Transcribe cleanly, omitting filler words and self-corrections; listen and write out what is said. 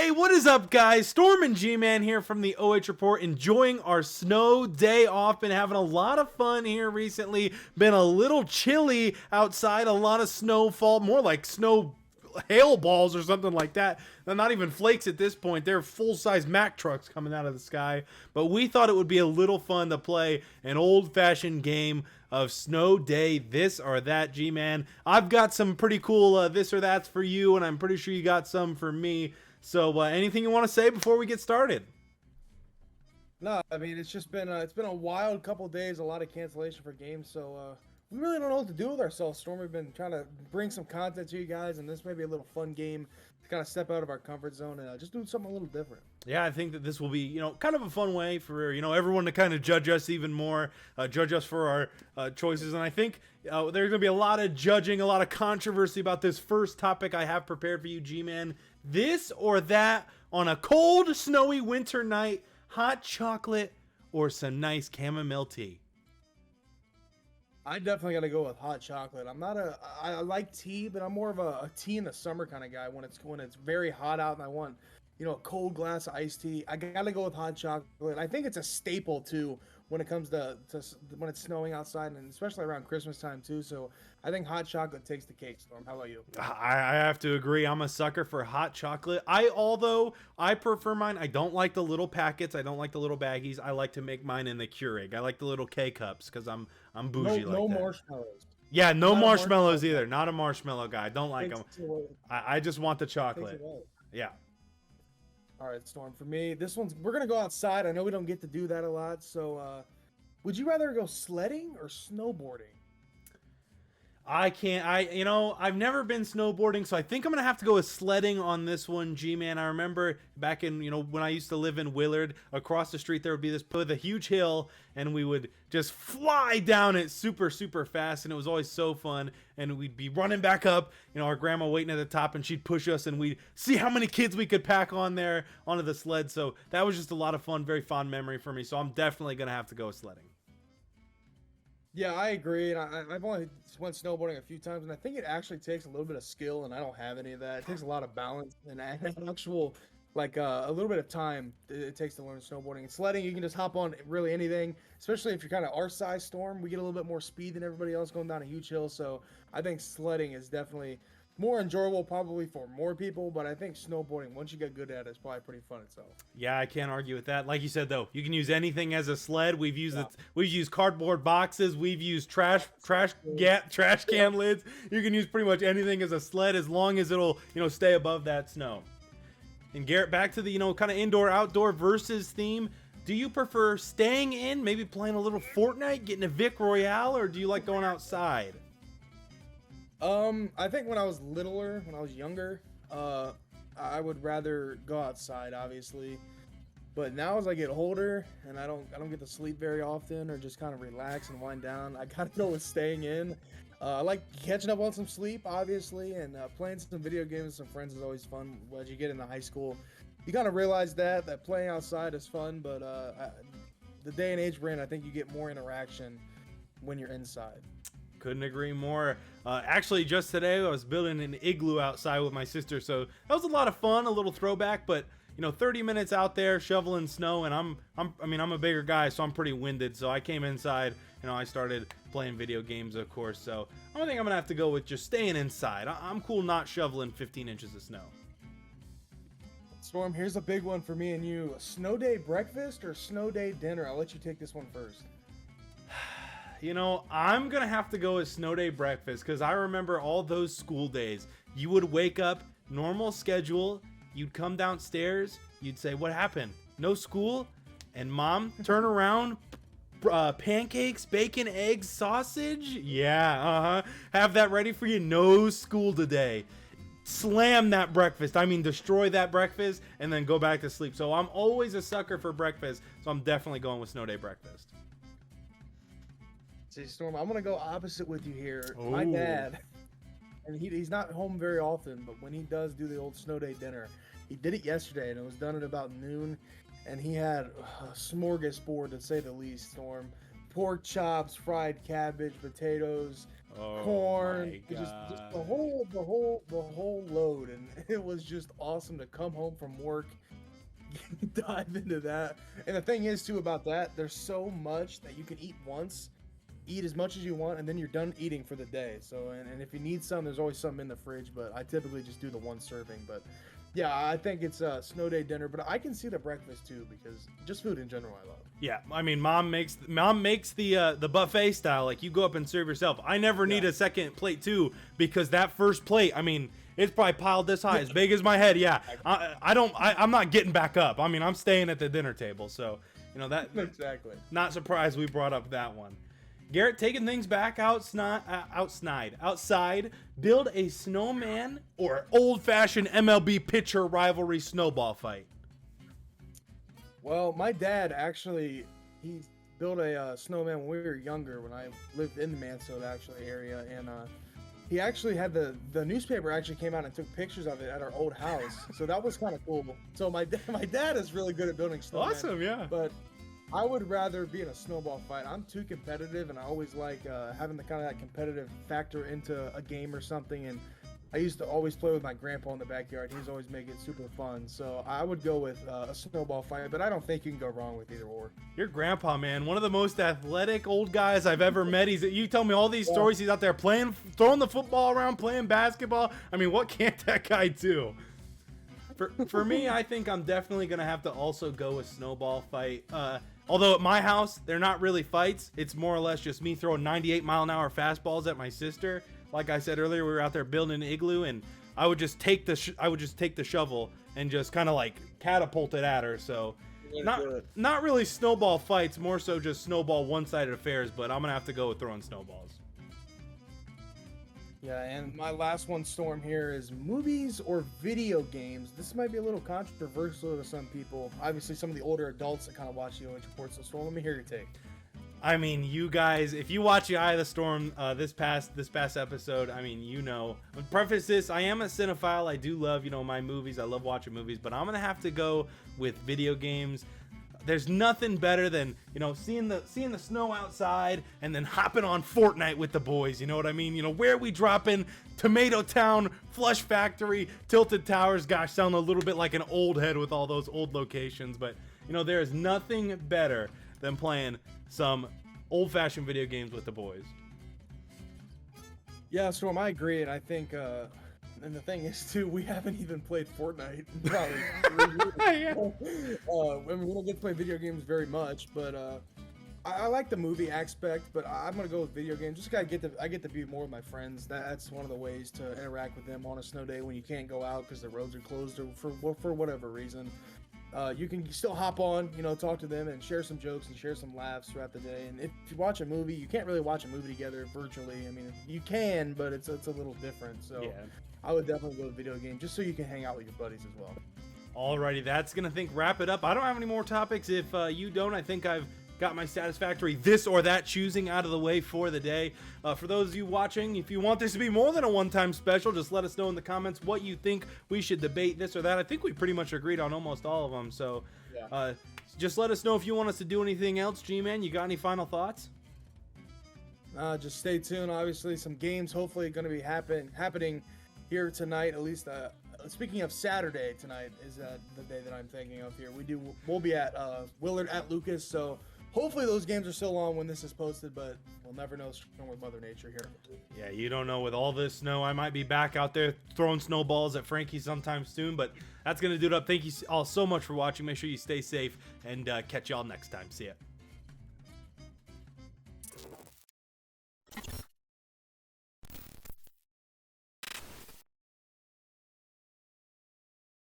Hey, what is up, guys? Storm and Gman here from the OH Report, enjoying our snow day off. Been having a lot of fun here recently. Been a little chilly outside, a lot of snowfall, more like snow hail balls or something like that. They're not even flakes at this point. They're full-size Mack trucks coming out of the sky. But we thought it would be a little fun to play an old-fashioned game of snow day, this or that. G-Man, I've got some pretty cool this or that's for you, and I'm pretty sure you got some for me. So anything you want to say before we get started? No, I mean, it's been a wild couple of days, a lot of cancellation for games, so we really don't know what to do with ourselves, Storm. We've been trying to bring some content to you guys, and this may be a little fun game to kind of step out of our comfort zone and just do something a little different. Yeah, I think that this will be, kind of a fun way for, everyone to kind of judge us even more, judge us for our choices. And I think there's going to be a lot of judging, a lot of controversy about this first topic I have prepared for you, G-Man. This or that on a cold, snowy winter night, hot chocolate or some nice chamomile tea. I definitely got to go with hot chocolate. I like tea, but I'm more of a tea in the summer kind of guy. When it's very hot out and I want, a cold glass of iced tea, I got to go with hot chocolate. I think it's a staple too when it comes to when it's snowing outside, and especially around Christmas time too. So I think hot chocolate takes the cake, Storm. How about you? I have to agree. I'm a sucker for hot chocolate. Although I prefer mine, I don't like the little packets. I don't like the little baggies. I like to make mine in the Keurig. I like the little K-cups because I'm bougie like no that. Marshmallows. Yeah, no Not marshmallows either. Not a marshmallow guy. I don't like them. Takes it away. I just want the chocolate. Takes it away. Yeah. All right, Storm. For me, we're gonna go outside. I know we don't get to do that a lot. So, would you rather go sledding or snowboarding? I've never been snowboarding, so I think I'm going to have to go with sledding on this one, G-Man. I remember back in, when I used to live in Willard, across the street there would be this with a huge hill, and we would just fly down it super, super fast, and it was always so fun, and we'd be running back up, our grandma waiting at the top, and she'd push us, and we'd see how many kids we could pack on there onto the sled, so that was just a lot of fun, very fond memory for me, so I'm definitely going to have to go sledding. Yeah, I agree. And I've only went snowboarding a few times, and I think it actually takes a little bit of skill, and I don't have any of that. It takes a lot of balance and actual, a little bit of time it takes to learn snowboarding. And sledding, you can just hop on really anything, especially if you're kind of our size, Storm. We get a little bit more speed than everybody else going down a huge hill, so I think sledding is definitely more enjoyable probably for more people, but I think snowboarding, once you get good at it, is probably pretty fun itself. Yeah, I can't argue with that. Like you said, though, you can use anything as a sled. We've used cardboard boxes. We've used trash can lids. You can use pretty much anything as a sled as long as it'll stay above that snow. And Garrett, back to the kind of indoor outdoor versus theme. Do you prefer staying in, maybe playing a little Fortnite, getting a Vic Royale, or do you like going outside? I think when I was littler, when I was younger, I would rather go outside, obviously. But now as I get older and I don't get to sleep very often or just kind of relax and wind down, I gotta go with staying in. I like catching up on some sleep, obviously, and playing some video games with some friends is always fun. As you get into high school, you kind of realize that playing outside is fun, but the day and age we're in, I think you get more interaction when you're inside. Couldn't agree more. Actually, just today I was building an igloo outside with my sister, so that was a lot of fun, a little throwback. But 30 minutes out there shoveling snow, and I'm a bigger guy, so I'm pretty winded. So I came inside, I started playing video games, of course. So I think I'm gonna have to go with just staying inside. I'm cool not shoveling 15 inches of snow. Storm, here's a big one for me and you: snow day breakfast or snow day dinner? I'll let you take this one first. I'm going to have to go with snow day breakfast because I remember all those school days. You would wake up, normal schedule, you'd come downstairs, you'd say, "What happened? No school?" And mom, turn around, pancakes, bacon, eggs, sausage? Yeah, have that ready for you. No school today. Slam that breakfast. Destroy that breakfast and then go back to sleep. So I'm always a sucker for breakfast, so I'm definitely going with snow day breakfast. See, Storm, I'm gonna go opposite with you here. Ooh. My dad, and he's not home very often, but when he does do the old snow day dinner, he did it yesterday, and it was done at about noon, and he had a smorgasbord, to say the least, Storm. Pork chops, fried cabbage, potatoes, Oh, corn, my just God. the whole load, and it was just awesome to come home from work, dive into that. And the thing is too about that, there's so much that you can eat once, eat as much as you want, and then you're done eating for the day. So, and if you need some, there's always some in the fridge, but I typically just do the one serving. But yeah, I think it's a snow day dinner, but I can see the breakfast too, because just food in general I love. Yeah, I mean, mom makes the buffet style. Like, you go up and serve yourself. I never need a second plate too, because that first plate, I mean, it's probably piled this high, as big as my head. Yeah, I'm not getting back up. I mean, I'm staying at the dinner table. So, you know that. Exactly. Not surprised we brought up that one. Garrett, taking things back outside, build a snowman or old-fashioned MLB pitcher rivalry snowball fight. Well, my dad actually, he built a snowman when we were younger, when I lived in the Mansfield actually area, and he actually had the newspaper actually came out and took pictures of it at our old house, so that was kind of cool. So my dad is really good at building snowmen. Awesome, yeah. But I would rather be in a snowball fight. I'm too competitive, and I always like having the kind of that competitive factor into a game or something. And I used to always play with my grandpa in the backyard. He's always make it super fun. So I would go with a snowball fight, but I don't think you can go wrong with either or. Your grandpa, man, one of the most athletic old guys I've ever met. You tell me all these stories. He's out there throwing the football around, playing basketball. I mean, what can't that guy do? For me, I think I'm definitely going to have to also go with snowball fight. Although at my house, they're not really fights. It's more or less just me throwing 98-mile-an-hour fastballs at my sister. Like I said earlier, we were out there building an igloo, and I would just take the shovel and just kind of like catapult it at her. So not really snowball fights, more so just snowball one-sided affairs. But I'm gonna have to go with throwing snowballs. Yeah, and my last one, Storm, here is movies or video games. This might be a little controversial to some people. Obviously, some of the older adults that kind of watch the OH Report. So, Storm, let me hear your take. I mean, you guys, if you watch the Eye of the Storm this past episode, I mean, you know. I'll preface this, I am a cinephile. I do love, my movies. I love watching movies, but I'm gonna have to go with video games. There's nothing better than, seeing the snow outside and then hopping on Fortnite with the boys. You know what I mean? Where are we dropping? Tomato Town, Flush Factory, Tilted Towers. Gosh, sound a little bit like an old head with all those old locations. But, there is nothing better than playing some old-fashioned video games with the boys. Yeah, Storm, I agree. And I think, and the thing is, too, we haven't even played Fortnite in probably 3 years. I mean, we don't get to play video games very much, but I like the movie aspect, but I'm gonna go with video games. Just I get to be more with my friends. That's one of the ways to interact with them on a snow day when you can't go out because the roads are closed or for whatever reason. You can still hop on, talk to them and share some jokes and share some laughs throughout the day. And if you watch a movie, you can't really watch a movie together virtually. I mean, you can, but it's a little different. So yeah. I would definitely go with video game just so you can hang out with your buddies as well. Alrighty, that's gonna wrap it up. I don't have any more topics. If you don't, I think I've got my satisfactory this or that choosing out of the way for the day. For those of you watching, if you want this to be more than a one-time special, just let us know in the comments what you think we should debate, this or that. I think we pretty much agreed on almost all of them. So yeah. Just let us know if you want us to do anything else. G-Man, you got any final thoughts? Just stay tuned. Obviously, some games hopefully going to be happening here tonight. At least, speaking of Saturday, tonight is the day that I'm thinking of here. We'll be at Willard at Lucas, so hopefully those games are still on when this is posted, but we'll never know with Mother Nature here. Yeah, you don't know. With all this snow, I might be back out there throwing snowballs at Frankie sometime soon, but that's going to do it up. Thank you all so much for watching. Make sure you stay safe, and catch y'all next time. See ya.